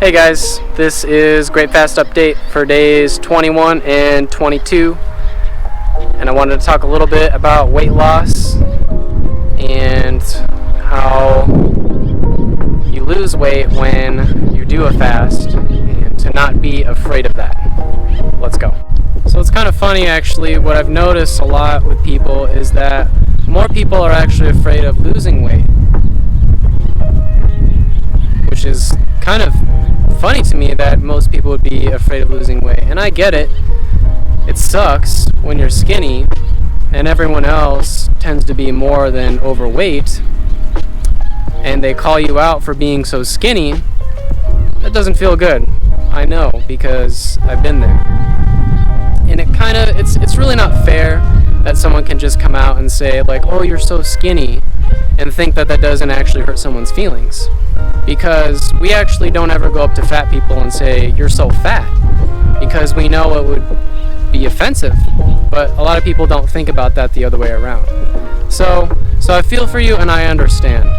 Hey guys, this is Grape Fast update for days 21 and 22, and I wanted to talk a little bit about weight loss and how you lose weight when you do a fast, and to not be afraid of that. Let's go. So it's kind of funny actually, what I've noticed a lot with people is that more people are actually afraid of losing weight, which is kind of funny to me that most people would be afraid of losing weight. And I get it. It sucks when you're skinny and everyone else tends to be more than overweight and they call you out for being so skinny. That doesn't feel good. I know, because I've been there. And it's really not fair that someone can just come out and say like, oh, you're so skinny, and think that that doesn't actually hurt someone's feelings. Because we actually don't ever go up to fat people and say, you're so fat, because we know it would be offensive, but a lot of people don't think about that the other way around. So I feel for you and I understand,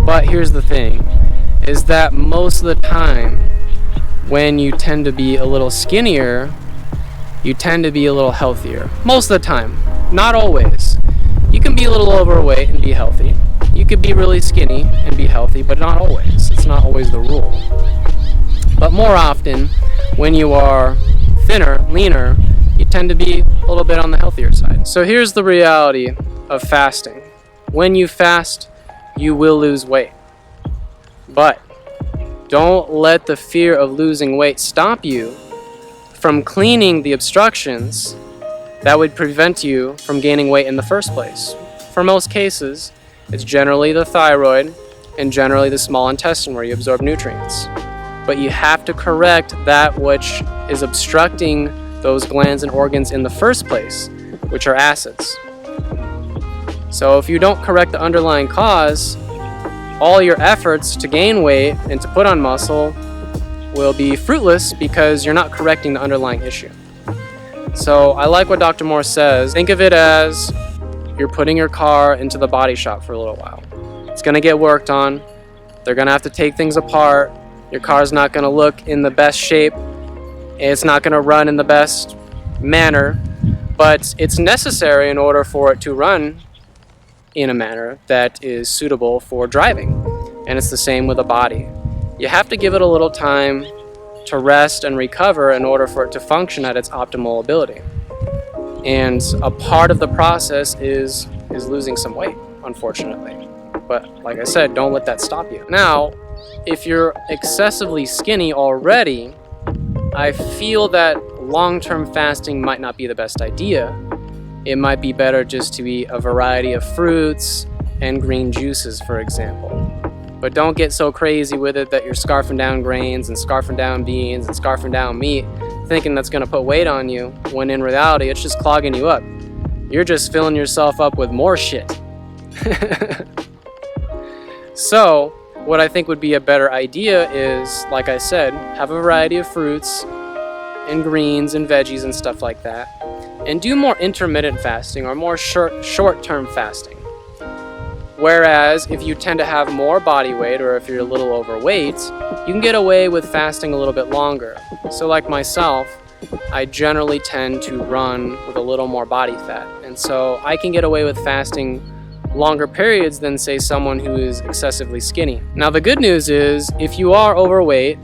but here's the thing, is that most of the time when you tend to be a little skinnier, you tend to be a little healthier. Most of the time, not always. You can be a little overweight and be healthy. You could be really skinny and be healthy, but not always. It's not always the rule. But more often, when you are thinner, leaner, you tend to be a little bit on the healthier side. So here's the reality of fasting. When you fast, you will lose weight. But don't let the fear of losing weight stop you from cleaning the obstructions that would prevent you from gaining weight in the first place. For most cases, it's generally the thyroid and generally the small intestine where you absorb nutrients. But you have to correct that which is obstructing those glands and organs in the first place, which are acids. So if you don't correct the underlying cause, all your efforts to gain weight and to put on muscle will be fruitless because you're not correcting the underlying issue. So I like what Dr. Moore says. Think of it as you're putting your car into the body shop for a little while. It's going to get worked on. They're going to have to take things apart. Your car's not going to look in the best shape. It's not going to run in the best manner, but it's necessary in order for it to run in a manner that is suitable for driving. And it's the same with a body. You have to give it a little time to rest and recover in order for it to function at its optimal ability. And a part of the process is losing some weight, unfortunately. But like I said, don't let that stop you. Now, if you're excessively skinny already, I feel that long-term fasting might not be the best idea. It might be better just to eat a variety of fruits and green juices, for example. But don't get so crazy with it that you're scarfing down grains and scarfing down beans and scarfing down meat, thinking that's going to put weight on you, when in reality it's just clogging you up. You're just filling yourself up with more shit. So what I think would be a better idea is, like I said, have a variety of fruits and greens and veggies and stuff like that, and do more intermittent fasting or more short-term fasting. Whereas if you tend to have more body weight, or if you're a little overweight, you can get away with fasting a little bit longer. So like myself, I generally tend to run with a little more body fat. And so I can get away with fasting longer periods than, say, someone who is excessively skinny. Now the good news is, if you are overweight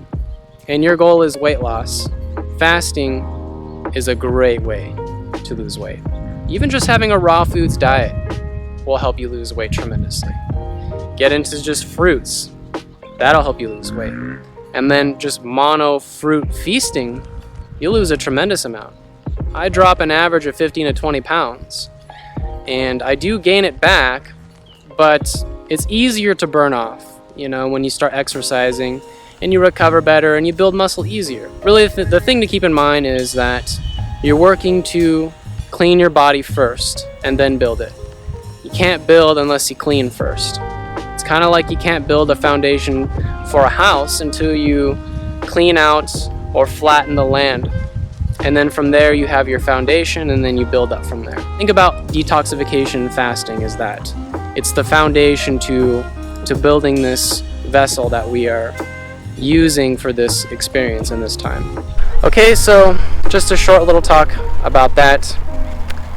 and your goal is weight loss, fasting is a great way to lose weight. Even just having a raw foods diet will help you lose weight tremendously. Get into just fruits. That'll help you lose weight. And then just mono fruit feasting, you'll lose a tremendous amount. I drop an average of 15 to 20 pounds. And I do gain it back, but it's easier to burn off, when you start exercising, and you recover better and you build muscle easier. Really, the thing to keep in mind is that you're working to clean your body first and then build it. You can't build unless you clean first. It's kind of like you can't build a foundation for a house until you clean out or flatten the land. And then from there you have your foundation, and then you build up from there. Think about detoxification and fasting as that. It's the foundation to building this vessel that we are using for this experience and this time. Okay, so just a short little talk about that.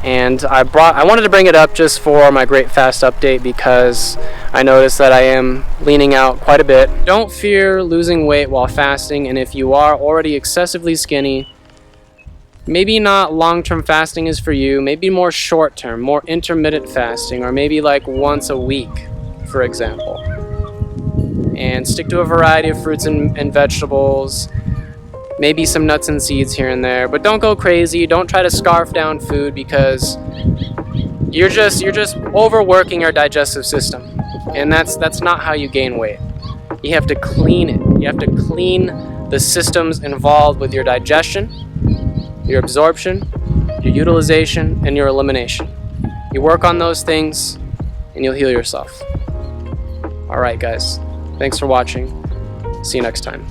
And I wanted to bring it up just for my Grape Fast update because I noticed that I am leaning out quite a bit. Don't fear losing weight while fasting, and if you are already excessively skinny, maybe not long-term fasting is for you, maybe more short-term, more intermittent fasting, or maybe like once a week, for example. And stick to a variety of fruits and vegetables, maybe some nuts and seeds here and there, but don't go crazy. Don't try to scarf down food because you're just overworking your digestive system, and that's not how you gain weight. You have to clean it. You have to clean the systems involved with your digestion, your absorption, your utilization, and your elimination. You work on those things and you'll heal yourself. All right, guys. Thanks for watching. See you next time.